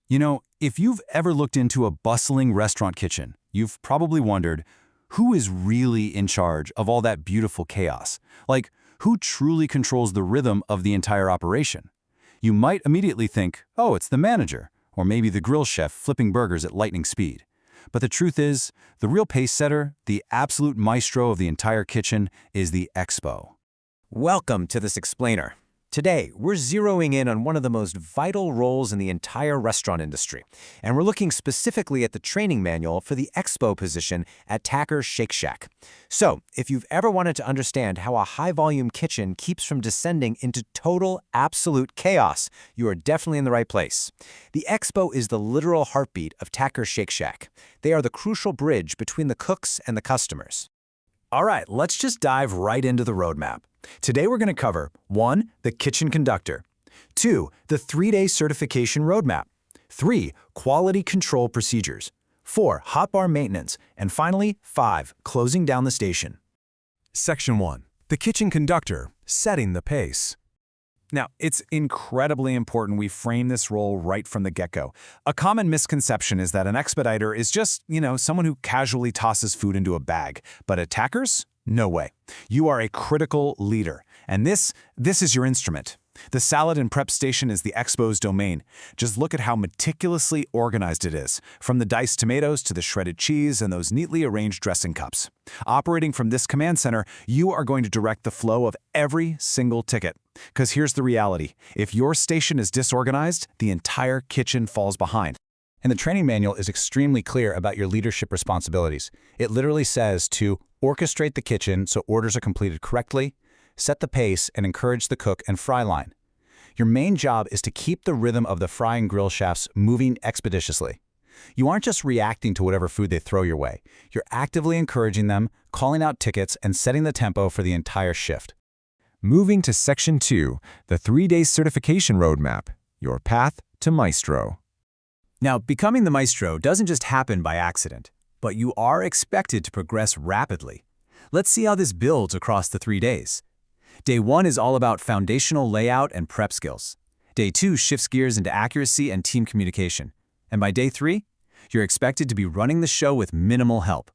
If you've ever looked into a bustling restaurant kitchen, you've probably wondered, who is really in charge of all that beautiful chaos? Like, who truly controls the rhythm of the entire operation? You might immediately think, oh, it's the manager, or maybe the grill chef flipping burgers at lightning speed. But the truth is, the real pace setter, the absolute maestro of the entire kitchen, is the Expo. Welcome to this explainer. Today, we're zeroing in on one of the most vital roles in the entire restaurant industry, and we're looking specifically at the training manual for the Expo position at Tacker Shake Shack. So, if you've ever wanted to understand how a high-volume kitchen keeps from descending into total, absolute chaos, you are definitely in the right place. The Expo is the literal heartbeat of Tacker Shake Shack. They are the crucial bridge between the cooks and the customers. All right, let's just dive right into the roadmap. Today we're going to cover 1. The kitchen conductor, 2. The 3-day certification roadmap, 3. Quality control procedures, 4. Hot bar maintenance, and finally 5. Closing down the station. Section 1. The kitchen conductor, setting the pace. Now, it's incredibly important we frame this role right from the get-go. A common misconception is that an expediter is just, someone who casually tosses food into a bag. But at Tacker's? No way. You are a critical leader, and this is your instrument. The salad and prep station is the Expo's domain. Just look at how meticulously organized it is, from the diced tomatoes to the shredded cheese and those neatly arranged dressing cups. Operating from this command center, you are going to direct the flow of every single ticket. Because here's the reality. If your station is disorganized, the entire kitchen falls behind. And the training manual is extremely clear about your leadership responsibilities. It literally says to orchestrate the kitchen so orders are completed correctly, set the pace, and encourage the cook and fry line. Your main job is to keep the rhythm of the fry and grill shafts moving expeditiously. You aren't just reacting to whatever food they throw your way. You're actively encouraging them, calling out tickets, and setting the tempo for the entire shift. Moving to Section 2, the 3-day certification roadmap, your path to Maestro. Now, becoming the maestro doesn't just happen by accident, but you are expected to progress rapidly. Let's see how this builds across the 3 days. Day 1 is all about foundational layout and prep skills. Day 2 shifts gears into accuracy and team communication. And by day 3, you're expected to be running the show with minimal help.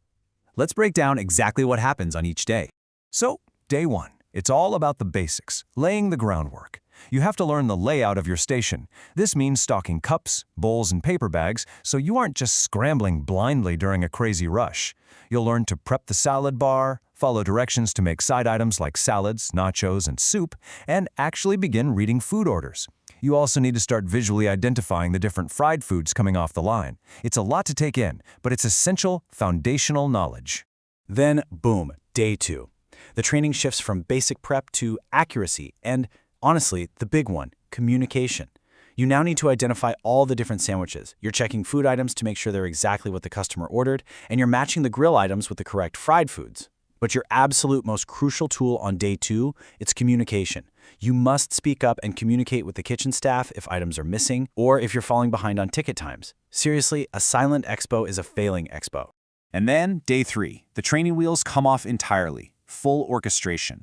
Let's break down exactly what happens on each day. So, Day 1. It's all about the basics, laying the groundwork. You have to learn the layout of your station. This means stocking cups, bowls, and paper bags so you aren't just scrambling blindly during a crazy rush. You'll learn to prep the salad bar, follow directions to make side items like salads, nachos, and soup, and actually begin reading food orders. You also need to start visually identifying the different fried foods coming off the line. It's a lot to take in, but it's essential, foundational knowledge. Then, boom, Day 2. The training shifts from basic prep to accuracy and, honestly, the big one, communication. You now need to identify all the different sandwiches. You're checking food items to make sure they're exactly what the customer ordered, and you're matching the grill items with the correct fried foods. But your absolute most crucial tool on Day 2, it's communication. You must speak up and communicate with the kitchen staff if items are missing or if you're falling behind on ticket times. Seriously, a silent expo is a failing expo. And then, Day 3, the training wheels come off entirely. Full orchestration.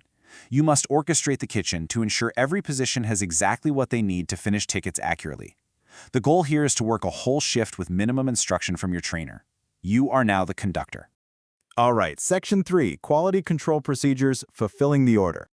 You must orchestrate the kitchen to ensure every position has exactly what they need to finish tickets accurately. The goal here is to work a whole shift with minimum instruction from your trainer. You are now the conductor. All right, Section 3, Quality Control Procedures, Fulfilling the Order.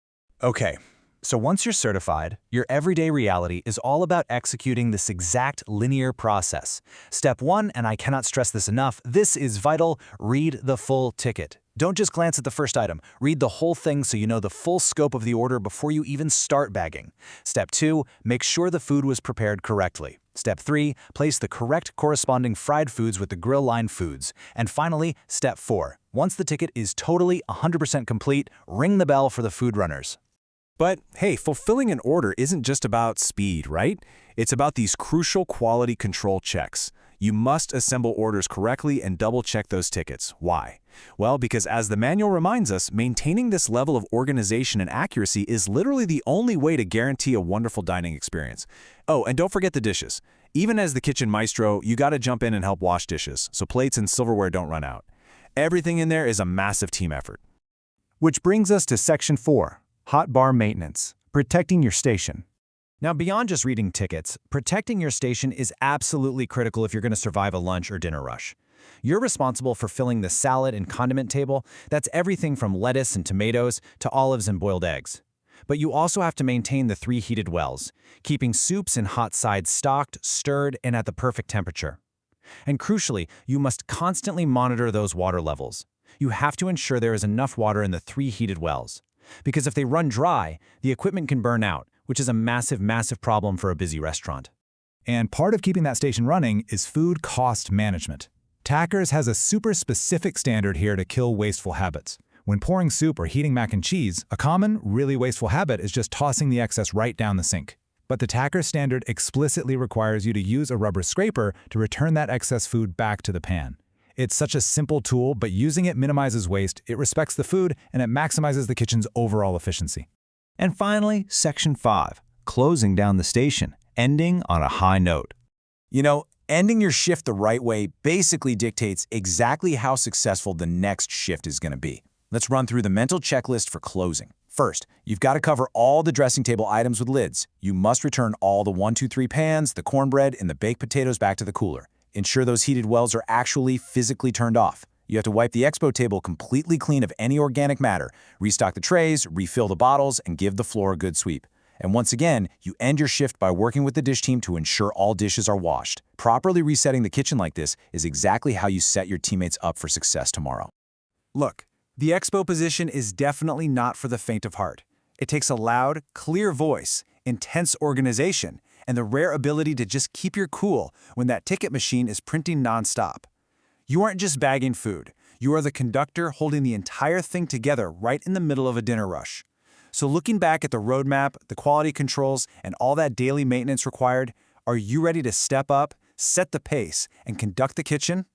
Okay, so once you're certified, your everyday reality is all about executing this exact linear process. Step 1, and I cannot stress this enough, this is vital, read the full ticket. Don't just glance at the first item. Read the whole thing so you know the full scope of the order before you even start bagging. Step 2, make sure the food was prepared correctly. Step 3, place the correct corresponding fried foods with the grill line foods. And finally, Step 4, once the ticket is totally 100% complete, ring the bell for the food runners. But hey, fulfilling an order isn't just about speed, right? It's about these crucial quality control checks. You must assemble orders correctly and double-check those tickets. Why? Well, because as the manual reminds us, maintaining this level of organization and accuracy is literally the only way to guarantee a wonderful dining experience. Oh, and don't forget the dishes. Even as the kitchen maestro, you gotta jump in and help wash dishes, so plates and silverware don't run out. Everything in there is a massive team effort. Which brings us to Section 4, Hot Bar Maintenance, Protecting Your Station. Now, beyond just reading tickets, protecting your station is absolutely critical if you're going to survive a lunch or dinner rush. You're responsible for filling the salad and condiment table. That's everything from lettuce and tomatoes to olives and boiled eggs. But you also have to maintain the 3 heated wells, keeping soups and hot sides stocked, stirred, and at the perfect temperature. And crucially, you must constantly monitor those water levels. You have to ensure there is enough water in the 3 heated wells. Because if they run dry, the equipment can burn out, which is a massive, massive problem for a busy restaurant. And part of keeping that station running is food cost management. Tacker's has a super specific standard here to kill wasteful habits. When pouring soup or heating mac and cheese, a common, really wasteful habit is just tossing the excess right down the sink. But the Tacker standard explicitly requires you to use a rubber scraper to return that excess food back to the pan. It's such a simple tool, but using it minimizes waste, it respects the food, and it maximizes the kitchen's overall efficiency. And finally, Section 5, closing down the station, ending on a high note. You know, ending your shift the right way basically dictates exactly how successful the next shift is going to be. Let's run through the mental checklist for closing. First, you've got to cover all the dressing table items with lids. You must return all the 1, 2, 3 pans, the cornbread, and the baked potatoes back to the cooler. Ensure those heated wells are actually physically turned off. You have to wipe the Expo table completely clean of any organic matter, restock the trays, refill the bottles, and give the floor a good sweep. And once again, you end your shift by working with the dish team to ensure all dishes are washed. Properly resetting the kitchen like this is exactly how you set your teammates up for success tomorrow. Look, the Expo position is definitely not for the faint of heart. It takes a loud, clear voice, intense organization, and the rare ability to just keep your cool when that ticket machine is printing nonstop. You aren't just bagging food. You are the conductor holding the entire thing together right in the middle of a dinner rush. So looking back at the roadmap, the quality controls, and all that daily maintenance required, are you ready to step up, set the pace, and conduct the kitchen?